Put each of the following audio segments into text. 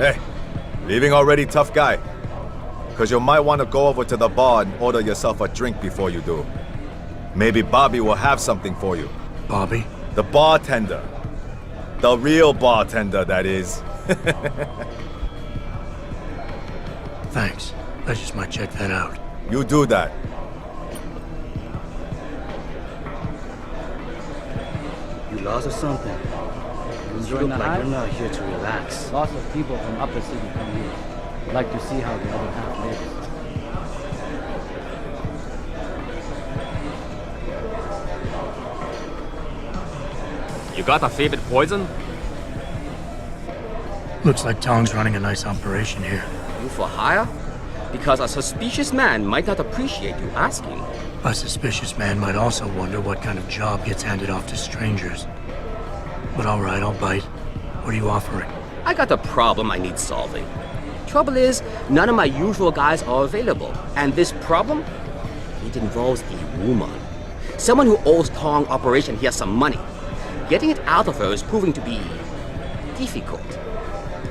Hey, leaving already, tough guy? Because you might want to go over to the bar and order yourself a drink before you do. Maybe Bobby will have something for you. Bobby? The bartender. The real bartender, that is. Thanks. I just might check that out. You do that. You lost or something? You look like you're not here to relax. Lots of people from up the city come here. Like to see how the other half lives. You got a favorite poison? Looks like Tong's running a nice operation here. You for hire? Because a suspicious man might not appreciate you asking. A suspicious man might also wonder what kind of job gets handed off to strangers. But alright, I'll bite. What are you offering? I got a problem I need solving. Trouble is, none of my usual guys are available. And this problem? It involves a woman. Someone who owes Tong Operation here some money. Getting it out of her is proving to be difficult.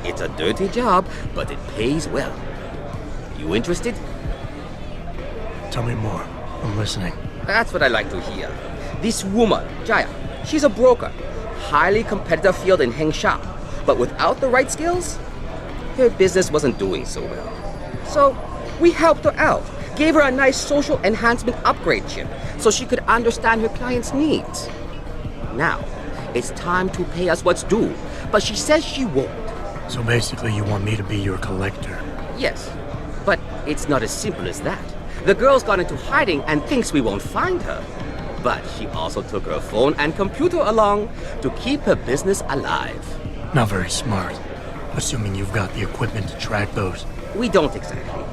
It's a dirty job, but it pays well. You interested? Tell me more. I'm listening. That's what I like to hear. This woman, Jaya, she's a broker. Highly competitive field in Hengsha. But without the right skills, her business wasn't doing so well. So we helped her out. Gave her a nice social enhancement upgrade chip so she could understand her clients' needs. Now, it's time to pay us what's due, but she says she won't. So basically you want me to be your collector? Yes, but it's not as simple as that. The girl's gone into hiding and thinks we won't find her. But she also took her phone and computer along to keep her business alive. Not very smart. Assuming you've got the equipment to track those. We don't exactly.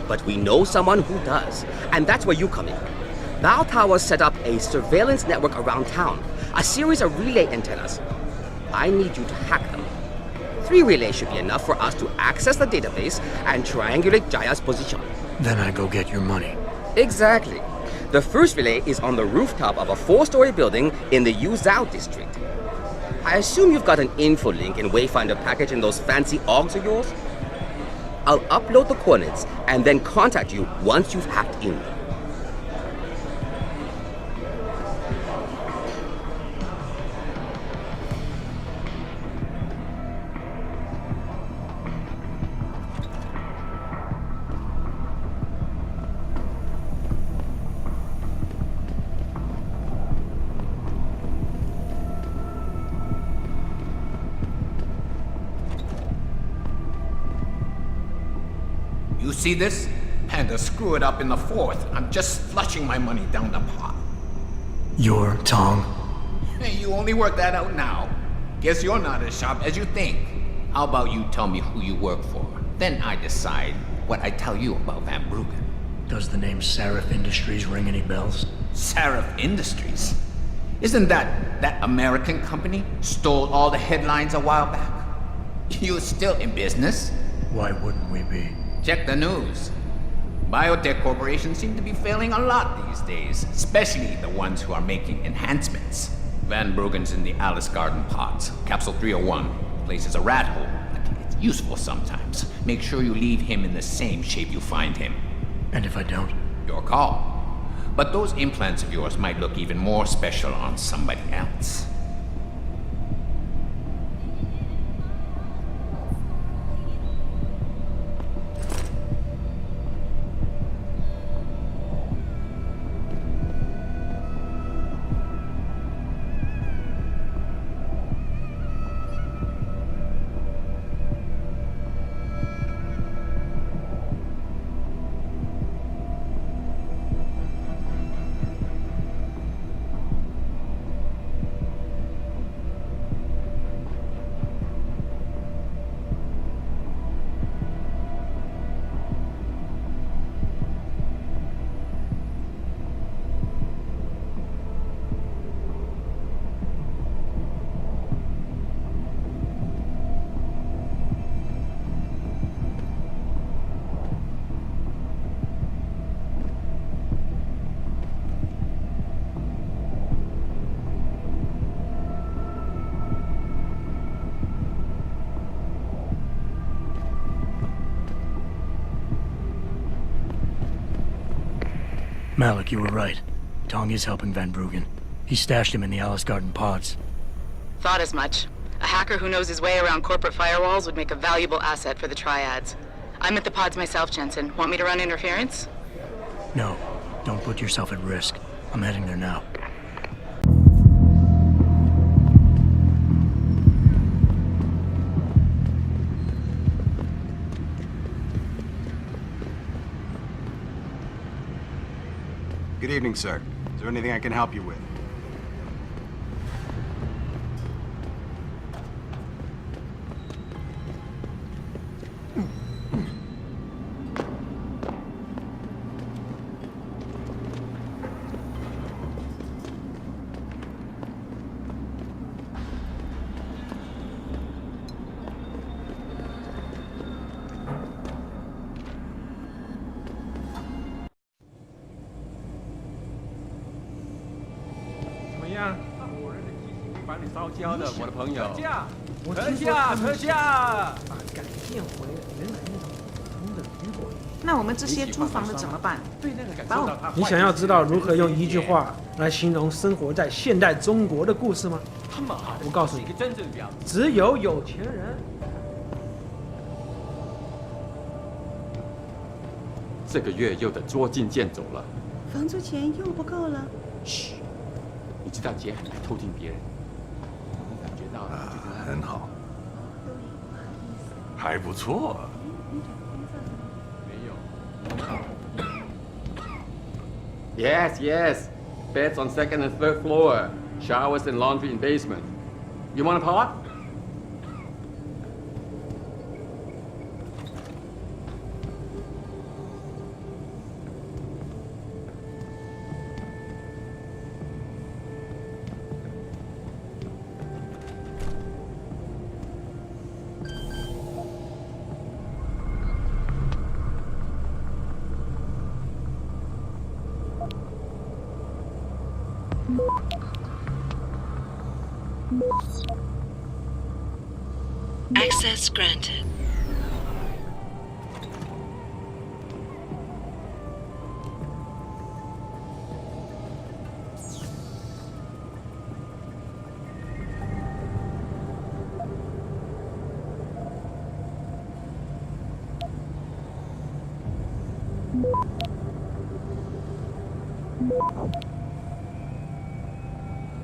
But we know someone who does. And that's where you come in. Bow Tower set up a surveillance network around town. A series of relay antennas. I need you to hack them. 3 relays should be enough for us to access the database and triangulate Jaya's position. Then I go get your money. Exactly. The first relay is on the rooftop of a 4-story building in the Yuzhou district. I assume you've got an info link and Wayfinder package in those fancy augs of yours? I'll upload the coordinates and then contact you once you've hacked in. You see this? Panda screw it up in the 4th. I'm just flushing my money down the pot. You're Tong? Hey, you only work that out now. Guess you're not as sharp as you think. How about you tell me who you work for? Then I decide what I tell you about Van Bruggen. Does the name Seraph Industries ring any bells? Seraph Industries? Isn't that American company stole all the headlines a while back? You're still in business? Why wouldn't we be? Check the news. Biotech corporations seem to be failing a lot these days, especially the ones who are making enhancements. Van Bruggen's in the Alice Garden pods. Capsule 301. Place is a rat hole, but it's useful sometimes. Make sure you leave him in the same shape you find him. And if I don't? Your call. But those implants of yours might look even more special on somebody else. Malik, you were right. Tong is helping Van Bruggen. He stashed him in the Alice Garden pods. Thought as much. A hacker who knows his way around corporate firewalls would make a valuable asset for the Triads. I'm at the pods myself, Jensen. Want me to run interference? No, don't put yourself at risk. I'm heading there now. Good evening, sir. Is there anything I can help you with?那我们这些租房的怎么办？把我你想要知道如何用一句话来形容生活在现代中国的故事吗？我告诉你，只有有钱人。这个月又得捉襟见肘了。房租钱又不够了。嘘，你知道姐很爱偷听别人，我能感觉到很好，还不错。Yes, yes. Beds on second and third floor. Showers and laundry in basement. You want a pot? Access granted.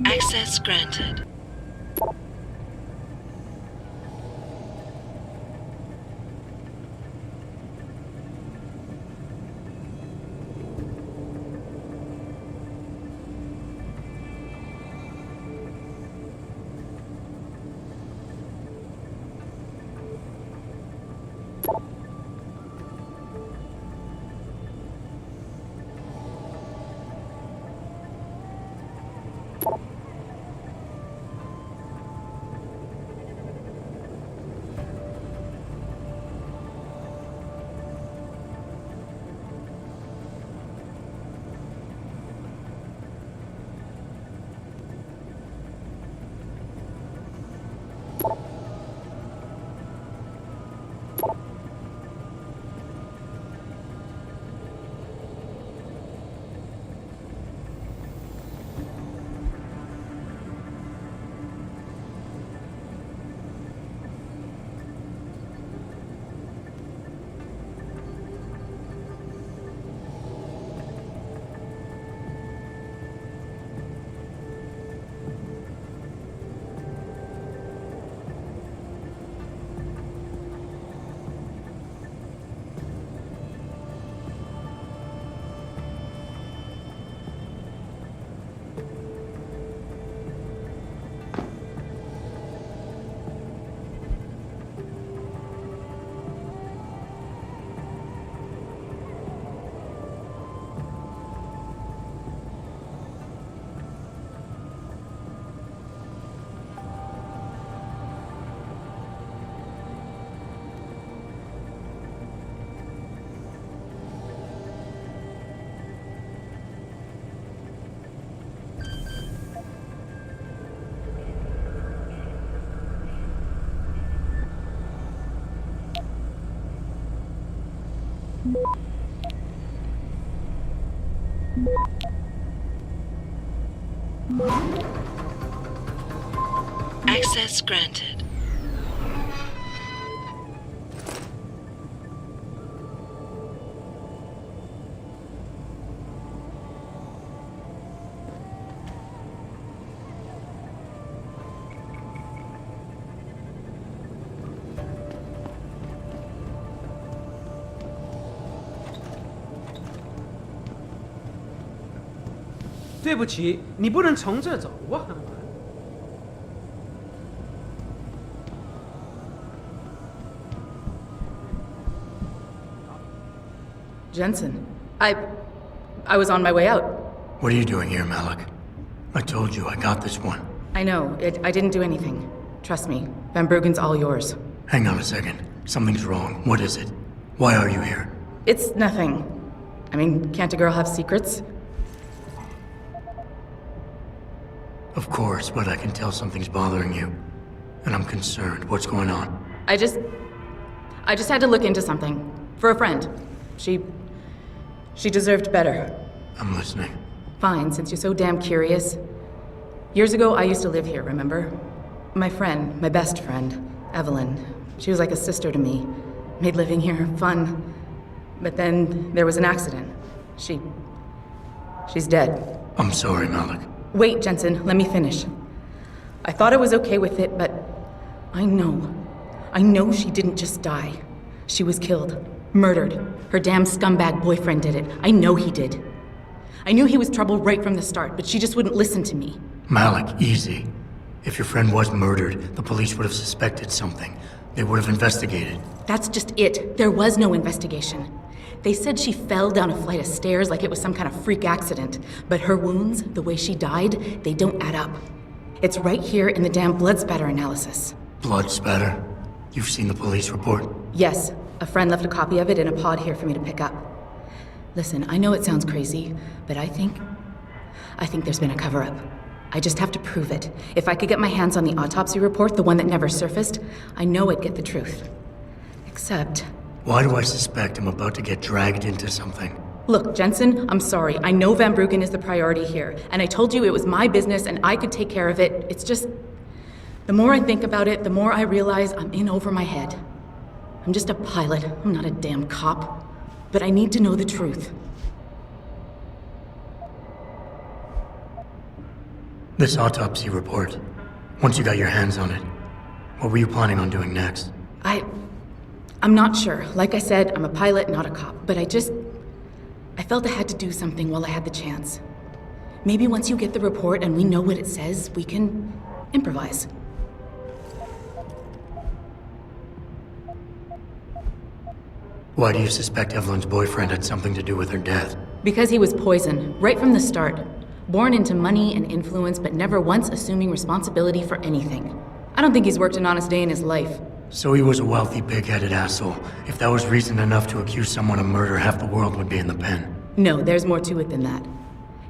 Access granted. Access granted. "对不起，你不能从这走，我很忙。" Jensen, I was on my way out. What are you doing here, Malik? I told you, I got this one. I know. I didn't do anything. Trust me. Van Bruggen's all yours. Hang on a second. Something's wrong. What is it? Why are you here? It's nothing. I mean, can't a girl have secrets? Of course, but I can tell something's bothering you. And I'm concerned. What's going on? I just had to look into something. For a friend. She deserved better. I'm listening. Fine, since you're so damn curious. Years ago, I used to live here, remember? My friend, my best friend, Evelyn. She was like a sister to me. Made living here fun. But then there was an accident. She's dead. I'm sorry, Malik. Wait, Jensen, let me finish. I thought I was okay with it, but I know she didn't just die. She was killed. Murdered. Her damn scumbag boyfriend did it. I know he did. I knew he was trouble right from the start, but she just wouldn't listen to me. Malik, easy. If your friend was murdered, the police would have suspected something. They would have investigated. That's just it. There was no investigation. They said she fell down a flight of stairs like it was some kind of freak accident. But her wounds, the way she died, they don't add up. It's right here in the damn blood spatter analysis. Blood spatter? You've seen the police report? Yes. A friend left a copy of it in a pod here for me to pick up. Listen, I know it sounds crazy, but I think there's been a cover-up. I just have to prove it. If I could get my hands on the autopsy report, the one that never surfaced, I know I'd get the truth. Except... Why do I suspect I'm about to get dragged into something? Look, Jensen, I'm sorry. I know Van Bruggen is the priority here, and I told you it was my business and I could take care of it. It's just... The more I think about it, the more I realize I'm in over my head. I'm just a pilot. I'm not a damn cop. But I need to know the truth. This autopsy report, once you got your hands on it, what were you planning on doing next? I'm not sure. Like I said, I'm a pilot, not a cop. But I felt I had to do something while I had the chance. Maybe once you get the report and we know what it says, we can improvise. Why do you suspect Evelyn's boyfriend had something to do with her death? Because he was poisoned, right from the start. Born into money and influence, but never once assuming responsibility for anything. I don't think he's worked an honest day in his life. So he was a wealthy, big-headed asshole. If that was reason enough to accuse someone of murder, half the world would be in the pen. No, there's more to it than that.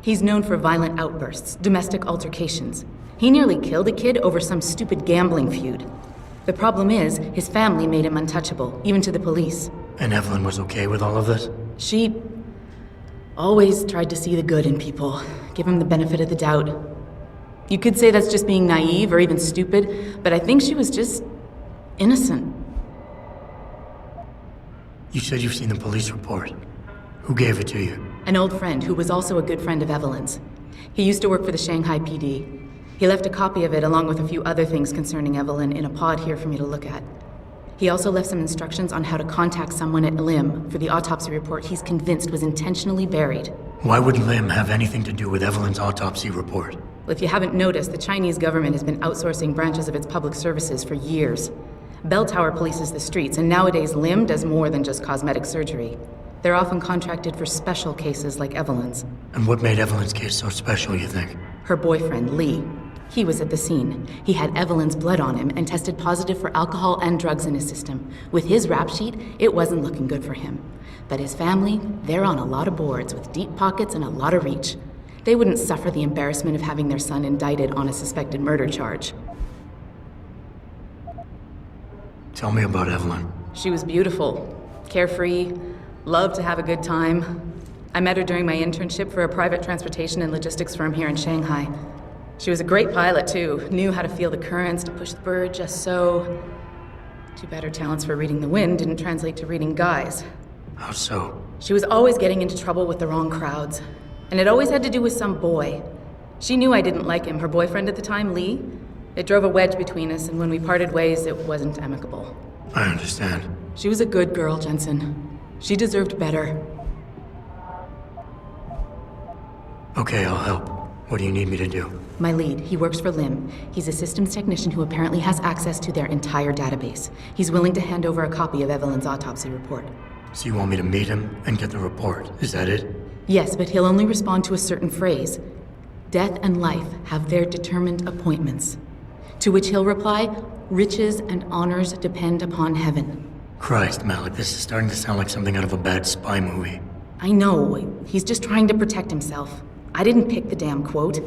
He's known for violent outbursts, domestic altercations. He nearly killed a kid over some stupid gambling feud. The problem is, his family made him untouchable, even to the police. And Evelyn was okay with all of this? She always tried to see the good in people, give him the benefit of the doubt. You could say that's just being naive or even stupid, but I think she was just innocent. You said you've seen the police report. Who gave it to you? An old friend who was also a good friend of Evelyn's. He used to work for the Shanghai PD. He left a copy of it along with a few other things concerning Evelyn in a pod here for me to look at. He also left some instructions on how to contact someone at LIM for the autopsy report he's convinced was intentionally buried. Why would LIM have anything to do with Evelyn's autopsy report? Well, if you haven't noticed, the Chinese government has been outsourcing branches of its public services for years. Bell Tower polices the streets, and nowadays LIM does more than just cosmetic surgery. They're often contracted for special cases like Evelyn's. And what made Evelyn's case so special, you think? Her boyfriend, Lee. He was at the scene. He had Evelyn's blood on him and tested positive for alcohol and drugs in his system. With his rap sheet, it wasn't looking good for him. But his family, they're on a lot of boards with deep pockets and a lot of reach. They wouldn't suffer the embarrassment of having their son indicted on a suspected murder charge. Tell me about Evelyn. She was beautiful, carefree, loved to have a good time. I met her during my internship for a private transportation and logistics firm here in Shanghai. She was a great pilot, too. Knew how to feel the currents, to push the bird just so. Too bad her talents for reading the wind didn't translate to reading guys. How so? She was always getting into trouble with the wrong crowds. And it always had to do with some boy. She knew I didn't like him. Her boyfriend at the time, Lee. It drove a wedge between us, and when we parted ways, it wasn't amicable. I understand. She was a good girl, Jensen. She deserved better. Okay, I'll help. What do you need me to do? My lead, he works for Lim. He's a systems technician who apparently has access to their entire database. He's willing to hand over a copy of Evelyn's autopsy report. So you want me to meet him and get the report? Is that it? Yes, but he'll only respond to a certain phrase. Death and life have their determined appointments. To which he'll reply, riches and honors depend upon heaven. Christ, Malik, this is starting to sound like something out of a bad spy movie. I know. He's just trying to protect himself. I didn't pick the damn quote.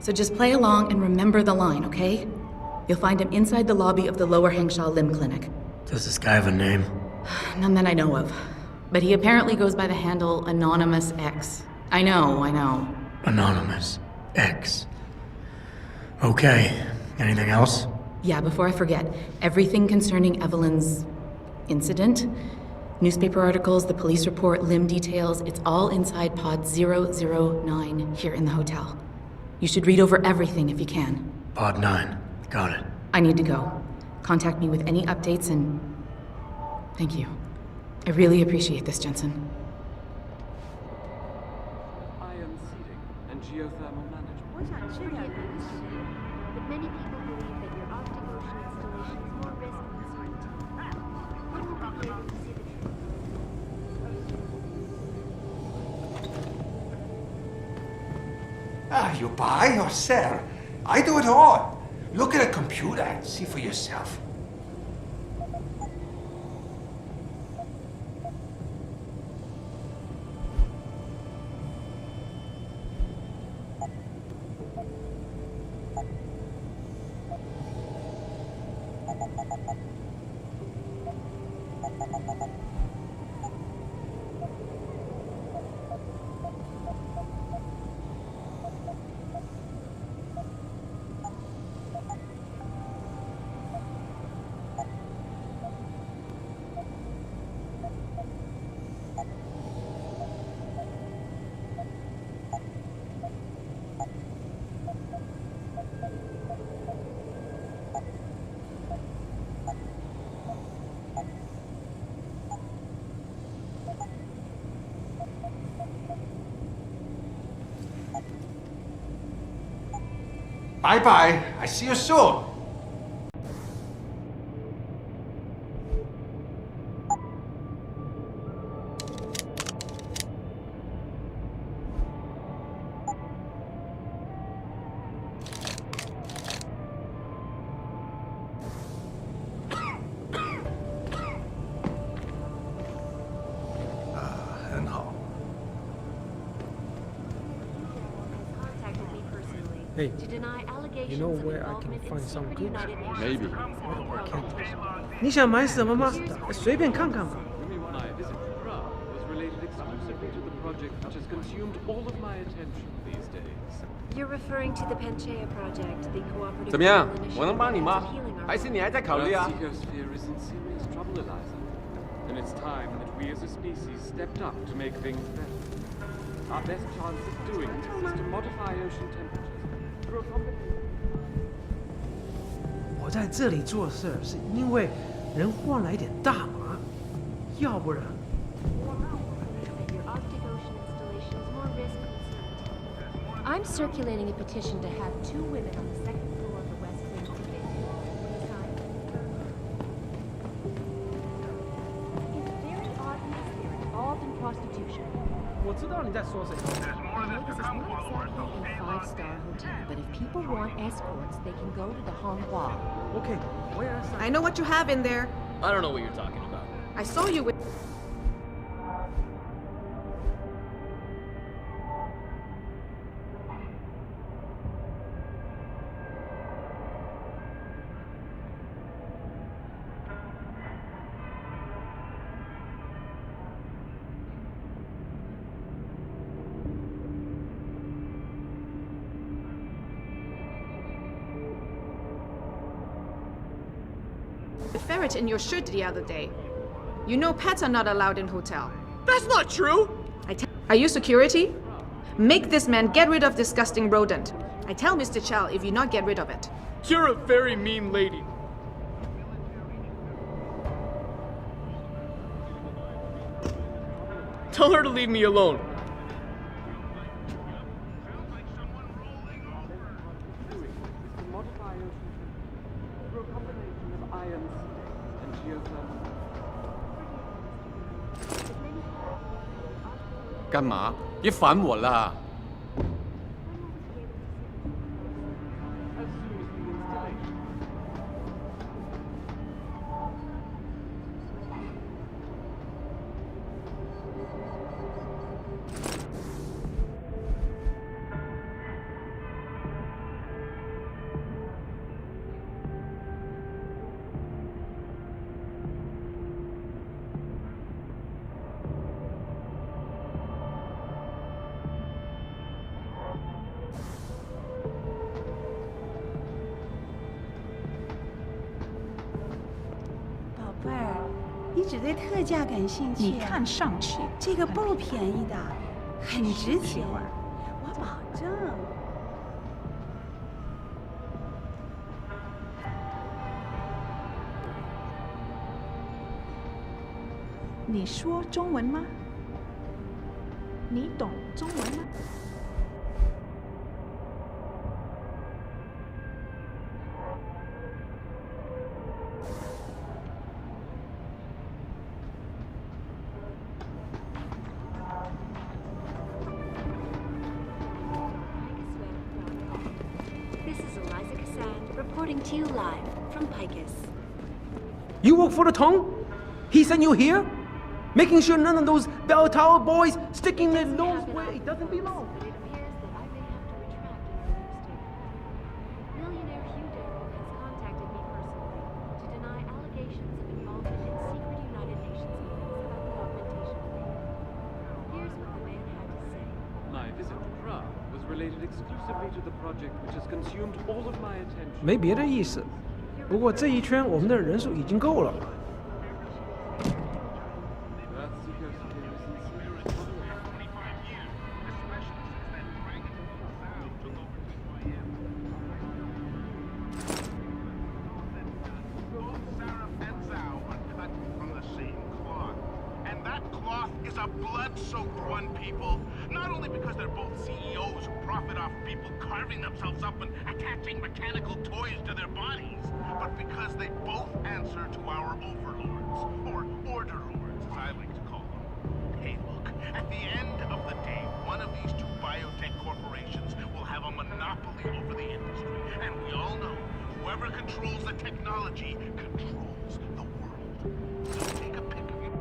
So just play along and remember the line, okay? You'll find him inside the lobby of the Lower Hengsha Limb Clinic. Does this guy have a name? None that I know of. But he apparently goes by the handle Anonymous X. I know. Anonymous X. Okay. Anything else? Yeah, before I forget, everything concerning Evelyn's incident, newspaper articles, the police report, limb details, it's all inside pod 009 here in the hotel. You should read over everything if you can. Pod 9. Got it. I need to go. Contact me with any updates and... Thank you. I really appreciate this, Jensen. Ion seeding and geothermal management. But many people believe that your Arctic Ocean installation is more risk than certainty. When will we be able to see the truth? You buy or sell? I do it all. Look at a computer and see for yourself. Bye-bye. I see you soon. Hey, you know where I can find some goods? Maybe. 你想买什么吗？随便看看吧。 My visit to Prague was related exclusively to the project which has consumed all of my attention these days. You're referring to the Panchaea project, the cooperative 怎么样？ initiative 我能帮你吗 healing our 还是你还在考虑啊 Our ecosphere is in serious trouble, Eliza. And it's time that we as a species stepped up to make things better. Our best chance of doing this is to modify ocean temperatures through a combination. 我在这里做事是因为人换来点大麻，要不然。 that your Arctic Ocean installation is more risk than certainty. I'm circulating a petition to have 2 women on the 2nd floor of the West Wing ticket. It's very obvious they're involved in prostitution. 我知道你在说谁。 I know this is not exactly a 5-star hotel, but if people want escorts, they can go to the Honghua. Okay, where is I know what you have in there. I don't know what you're talking about. I saw you with... The ferret in your shirt the other day. You know pets are not allowed in hotel. That's not true! Are you security? Make this man get rid of disgusting rodent. I tell Mr. Chow if you not get rid of it. You're a very mean lady. Tell her to leave me alone. Through a combination of iron and geothermal. 干嘛？别烦我啦！ 宝贝儿，你只对特价感兴趣、你看上去，这个不便宜的，很值钱，我保证。你说中文吗？你懂中文吗？ Reporting to you live from Picus. You work for the Tong? He sent you here? Making sure none of those bell tower boys sticking their nose where it doesn't belong. Millionaire Hugh Darrow has contacted me personally to deny allegations of involvement in secret United Nations meetings about the augmentation agreement. Here's what the man had to say. My visit to Prague was related exclusively to the project which has consumed all of my attention. 没别的意思，不过这一圈我们的人数已经够了。 A blood-soaked one, people. Not only because they're both CEOs who profit off people carving themselves up and attaching mechanical toys to their bodies, but because they both answer to our overlords, or order lords, as I like to call them. Hey, look, at the end of the day, one of these two biotech corporations will have a monopoly over the industry, and we all know whoever controls the technology controls the world. So take a pick of your...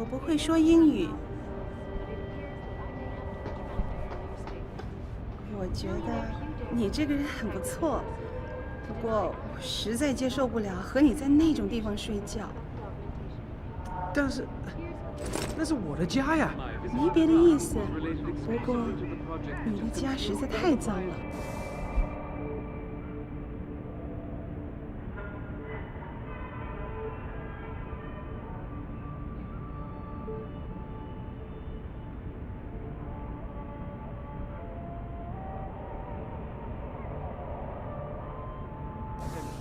我不会说英语。我觉得你这个人很不错，不过我实在接受不了和你在那种地方睡觉。但是，那是我的家呀。没别的意思，不过你的家实在太脏了。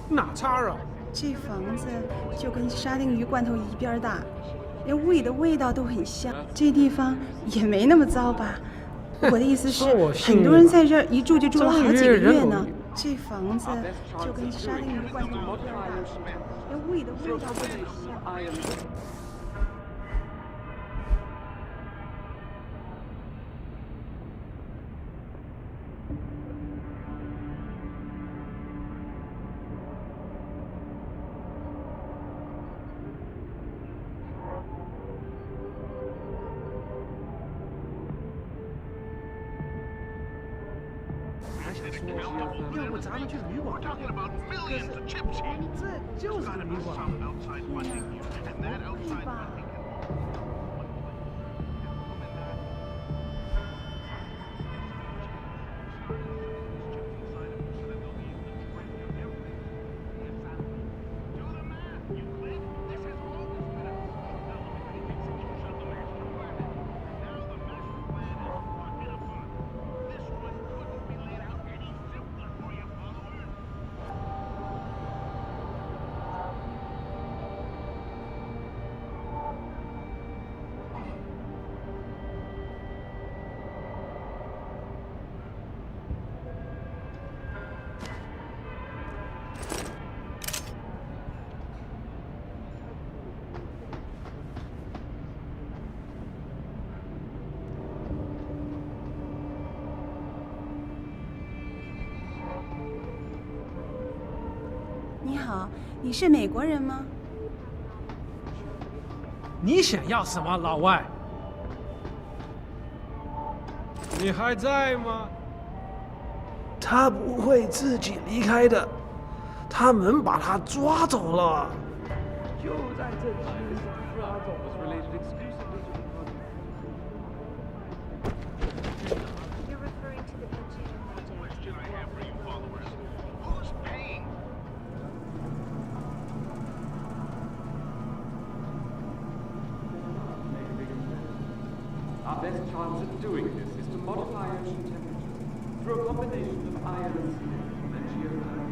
哪差啊？这房子就跟沙丁鱼罐头一边大，连屋里的味道都很香。这地方也没那么糟吧？我的意思是，很多人在这儿一住就住了好几个月呢。这房子就跟沙丁鱼罐头一边大，连屋里的味道都很香。要不咱们去旅馆？可是这就是个旅馆。可以吧？你好，你是美国人吗？你想要什么，老外？你还在吗？他不会自己离开的，他们把他抓走了。就在这几天抓走了。Our best chance at doing this is to modify ocean temperature through a combination of iron and geothermal.